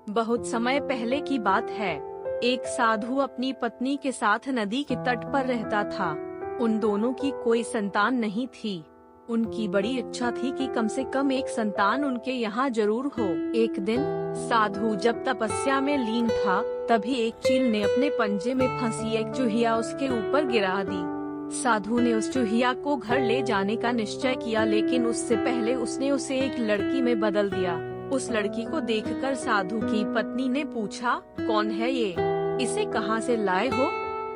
बहुत समय पहले की बात है। एक साधु अपनी पत्नी के साथ नदी के तट पर रहता था। उन दोनों की कोई संतान नहीं थी। उनकी बड़ी इच्छा थी कि कम से कम एक संतान उनके यहाँ जरूर हो। एक दिन साधु जब तपस्या में लीन था, तभी एक चील ने अपने पंजे में फंसी एक चूहिया उसके ऊपर गिरा दी। साधु ने उस चूहिया को घर ले जाने का निश्चय किया, लेकिन उससे पहले उसने उसे एक लड़की में बदल दिया। उस लड़की को देखकर साधु की पत्नी ने पूछा, कौन है ये? इसे कहाँ से लाए हो?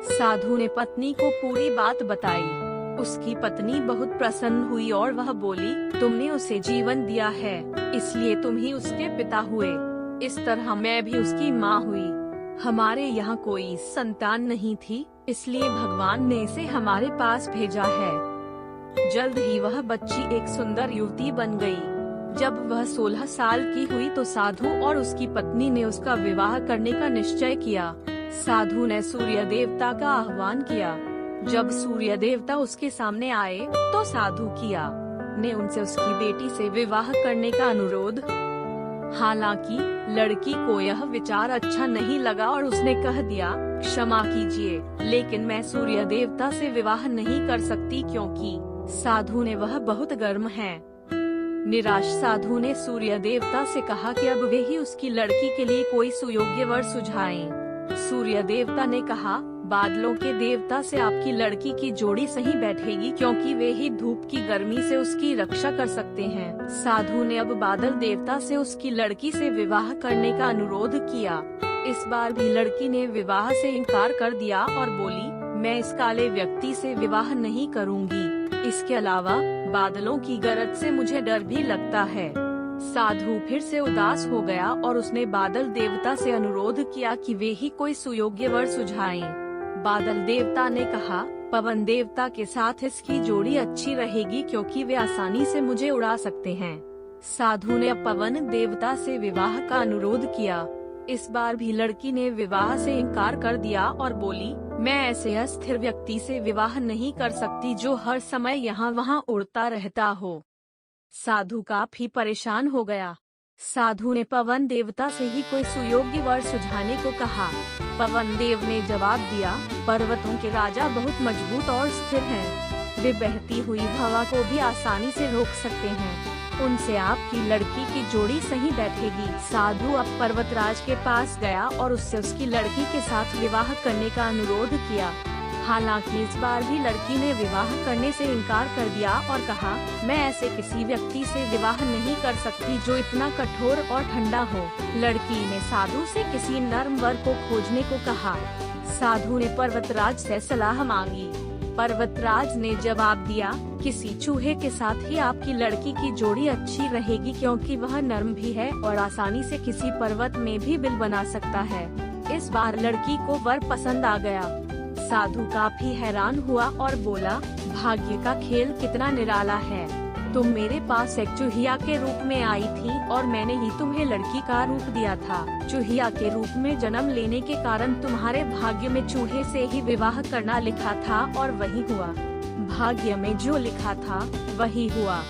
साधु ने पत्नी को पूरी बात बताई। उसकी पत्नी बहुत प्रसन्न हुई और वह बोली, तुमने उसे जीवन दिया है, इसलिए तुम ही उसके पिता हुए। इस तरह मैं भी उसकी माँ हुई। हमारे यहाँ कोई संतान नहीं थी, इसलिए भगवान ने इसे हमारे पास भेजा है। जल्द ही वह बच्ची एक सुंदर युवती बन गई। जब वह 16 साल की हुई तो साधु और उसकी पत्नी ने उसका विवाह करने का निश्चय किया। साधु ने सूर्य देवता का आह्वान किया। जब सूर्य देवता उसके सामने आए तो साधु किया ने उनसे उसकी बेटी से विवाह करने का अनुरोध। हालांकि लड़की को यह विचार अच्छा नहीं लगा और उसने कह दिया, क्षमा कीजिए, लेकिन मैं सूर्य देवता से विवाह नहीं कर सकती क्योंकि साधु ने वह बहुत गर्म है। निराश साधु ने सूर्य देवता से कहा कि अब वे ही उसकी लड़की के लिए कोई सुयोग्य वर सुझाएं। सूर्य देवता ने कहा, बादलों के देवता से आपकी लड़की की जोड़ी सही बैठेगी क्योंकि वे ही धूप की गर्मी से उसकी रक्षा कर सकते हैं। साधु ने अब बादल देवता से उसकी लड़की से विवाह करने का अनुरोध किया। इस बार भी लड़की ने विवाह से इनकार कर दिया और बोली, मैं इस काले व्यक्ति से विवाह नहीं करूंगी। इसके अलावा बादलों की गरज से मुझे डर भी लगता है। साधु फिर से उदास हो गया और उसने बादल देवता से अनुरोध किया कि वे ही कोई सुयोग्य वर सुझाएं। बादल देवता ने कहा, पवन देवता के साथ इसकी जोड़ी अच्छी रहेगी क्योंकि वे आसानी से मुझे उड़ा सकते हैं। साधु ने पवन देवता से विवाह का अनुरोध किया। इस बार भी लड़की ने विवाह से इनकार कर दिया और बोली, मैं ऐसे अस्थिर व्यक्ति से विवाह नहीं कर सकती जो हर समय यहाँ वहाँ उड़ता रहता हो। साधु काफी परेशान हो गया। साधु ने पवन देवता से ही कोई सुयोग्य वर सुझाने को कहा। पवन देव ने जवाब दिया, पर्वतों के राजा बहुत मजबूत और स्थिर हैं। वे बहती हुई हवा को भी आसानी से रोक सकते हैं। उनसे आपकी लड़की की जोड़ी सही बैठेगी। साधु अब पर्वतराज के पास गया और उससे उसकी लड़की के साथ विवाह करने का अनुरोध किया। हालांकि इस बार भी लड़की ने विवाह करने से इनकार कर दिया और कहा, मैं ऐसे किसी व्यक्ति से विवाह नहीं कर सकती जो इतना कठोर और ठंडा हो। लड़की ने साधु से किसी नर्म वर को खोजने को कहा। साधु ने पर्वतराज से सलाह मांगी। पर्वतराज ने जवाब दिया, किसी चूहे के साथ ही आपकी लड़की की जोड़ी अच्छी रहेगी क्योंकि वह नर्म भी है और आसानी से किसी पर्वत में भी बिल बना सकता है। इस बार लड़की को वर पसंद आ गया। साधु काफी हैरान हुआ और बोला, भाग्य का खेल कितना निराला है। तुम मेरे पास एक चूहिया के रूप में आई थी और मैंने ही तुम्हें लड़की का रूप दिया था। चूहिया के रूप में जन्म लेने के कारण तुम्हारे भाग्य में चूहे से ही विवाह करना लिखा था और वही हुआ। भाग्य में जो लिखा था वही हुआ।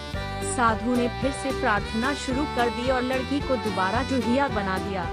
साधु ने फिर से प्रार्थना शुरू कर दी और लड़की को दोबारा चूहिया बना दिया।